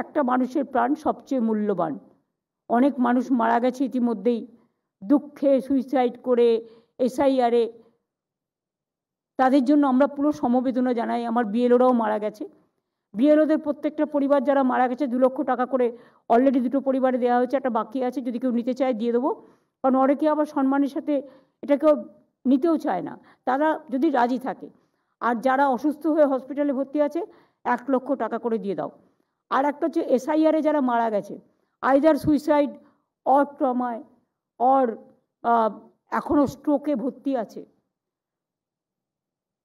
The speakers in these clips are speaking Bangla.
একটা মানুষের প্রাণ সবচেয়ে মূল্যবান। অনেক মানুষ মারা গেছে ইতিমধ্যেই, দুঃখে সুইসাইড করে, এসআইআরে। তাদের জন্য আমরা পুরো সমবেদনা জানাই। আমার বিএলওরাও মারা গেছে। বিএলওদের প্রত্যেকটা পরিবার যারা মারা গেছে 2 লক্ষ টাকা করে অলরেডি 2টো পরিবারে দেওয়া হয়েছে, একটা বাকি আছে, যদি কেউ নিতে চায় দিয়ে দেবো। কারণ অনেকে আবার সম্মানের সাথে এটা কেউ নিতেও চায় না, তারা যদি রাজি থাকে। আর যারা অসুস্থ হয়ে হসপিটালে ভর্তি আছে 1 লক্ষ টাকা করে দিয়ে দাও। আর একটা হচ্ছে এসআইআরে যারা মারা গেছে, আইদার সুইসাইড অর ট্রমায় অর এখনও স্ট্রোকে ভর্তি আছে।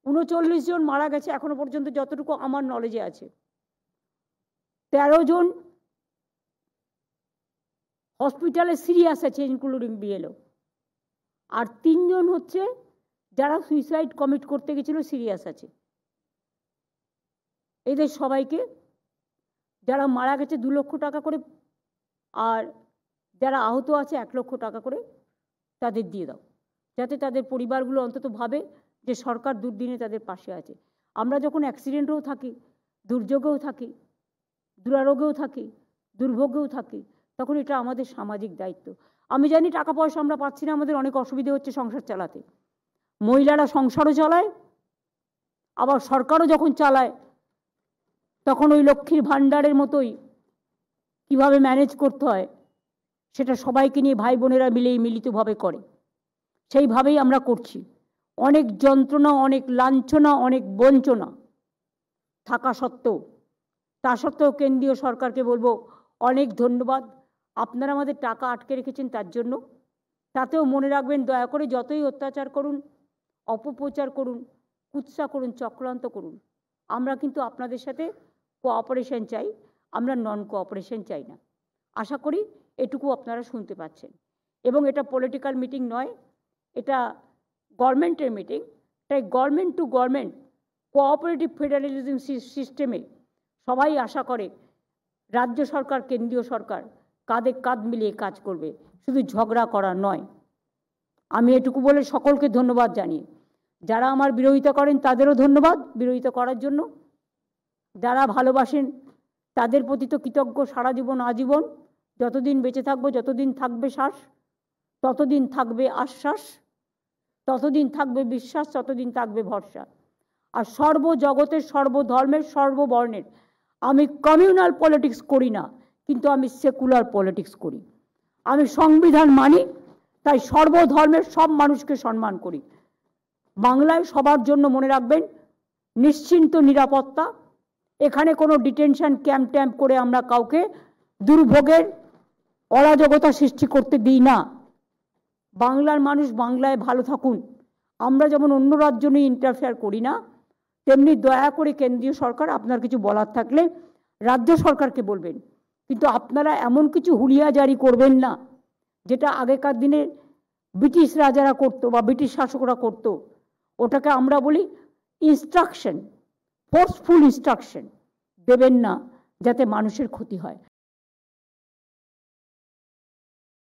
39 জন মারা গেছে এখনো পর্যন্ত, যতটুকু আমার নলেজে আছে। 13 জন হসপিটালে সিরিয়াস আছে, ইনক্লুডিং বিএলও। আর 3 জন হচ্ছে যারা সুইসাইড কমিট করতে গেছিল, সিরিয়াস আছে। এদের সবাইকে, যারা মারা গেছে 2 লক্ষ টাকা করে, আর যারা আহত আছে 1 লক্ষ টাকা করে তাদের দিয়ে দাও, যাতে তাদের পরিবারগুলো অন্তত ভাবে যে সরকার দুর্দিনে তাদের পাশে আছে। আমরা যখন অ্যাক্সিডেন্টেও থাকি, দুর্যোগেও থাকি, দুরারোগেও থাকি, দুর্ভোগেও থাকি, তখন এটা আমাদের সামাজিক দায়িত্ব। আমি জানি টাকা পয়সা আমরা পাচ্ছি না, আমাদের অনেক অসুবিধে হচ্ছে সংসার চালাতে। মহিলারা সংসারও চালায়, আবার সরকারও যখন চালায় তখন ওই লক্ষ্মীর ভাণ্ডারের মতোই কিভাবে ম্যানেজ করতে হয় সেটা সবাইকে নিয়ে ভাই বোনেরা মিলেই মিলিতভাবে করে। সেইভাবেই আমরা করছি। অনেক যন্ত্রণা, অনেক লাঞ্ছনা, অনেক বঞ্চনা থাকা সত্ত্বেও, তা সত্ত্বেও কেন্দ্রীয় সরকারকে বলবো অনেক ধন্যবাদ। আপনারা আমাদের টাকা আটকে রেখেছেন তার জন্য। তাতেও মনে রাখবেন, দয়া করে যতই অত্যাচার করুন, অপপ্রচার করুন, কুৎসা করুন, চক্রান্ত করুন, আমরা কিন্তু আপনাদের সাথে কোঅপারেশন চাই, আমরা নন কোঅপারেশন চাই না। আশা করি এটুকু আপনারা শুনতে পাচ্ছেন। এবং এটা পলিটিক্যাল মিটিং নয়, এটা গভর্নমেন্টের মিটিং। তাই government to government cooperative federalism সিস্টেমে সবাই আশা করে রাজ্য সরকার, কেন্দ্রীয় সরকার কাঁধে কাঁধ মিলিয়ে কাজ করবে, শুধু ঝগড়া করা নয়। আমি এটুকু বলে সকলকে ধন্যবাদ জানিয়ে, যারা আমার বিরোধিতা করেন তাদেরও ধন্যবাদ বিরোধিতা করার জন্য। যারা ভালোবাসেন তাদের প্রতি তো কৃতজ্ঞ সারা জীবন, আজীবন। যতদিন বেঁচে থাকবো, যতদিন থাকবে শ্বাস, ততদিন থাকবে আশ্বাস, ততদিন থাকবে বিশ্বাস, ততদিন থাকবে ভরসা। আর সর্বজগতের, সর্বধর্মের, সর্ববর্ণের, আমি কমিউনাল পলিটিক্স করি না, কিন্তু আমি সেকুলার পলিটিক্স করি। আমি সংবিধান মানি, তাই সর্বধর্মের সব মানুষকে সম্মান করি। বাংলায় সবার জন্য মনে রাখবেন নিশ্চিন্ত নিরাপত্তা। এখানে কোনো ডিটেনশন ক্যাম্প ট্যাম্প করে আমরা কাউকে দুর্ভোগের, অরাজকতা সৃষ্টি করতে দিই না। বাংলার মানুষ বাংলায় ভালো থাকুন। আমরা যেমন অন্য রাজ্য নিয়ে ইন্টারফেয়ার করি না, তেমনি দয়া করে কেন্দ্রীয় সরকার আপনার কিছু বলার থাকলে রাজ্য সরকারকে বলবেন, কিন্তু আপনারা এমন কিছু হুলিয়া জারি করবেন না যেটা আগেকার দিনে ব্রিটিশ রাজারা করতো বা ব্রিটিশ শাসকরা করতো। ওটাকে আমরা বলি ইনস্ট্রাকশন, ফোর্সফুল ইনস্ট্রাকশন দেবেন না, যাতে মানুষের ক্ষতি হয়।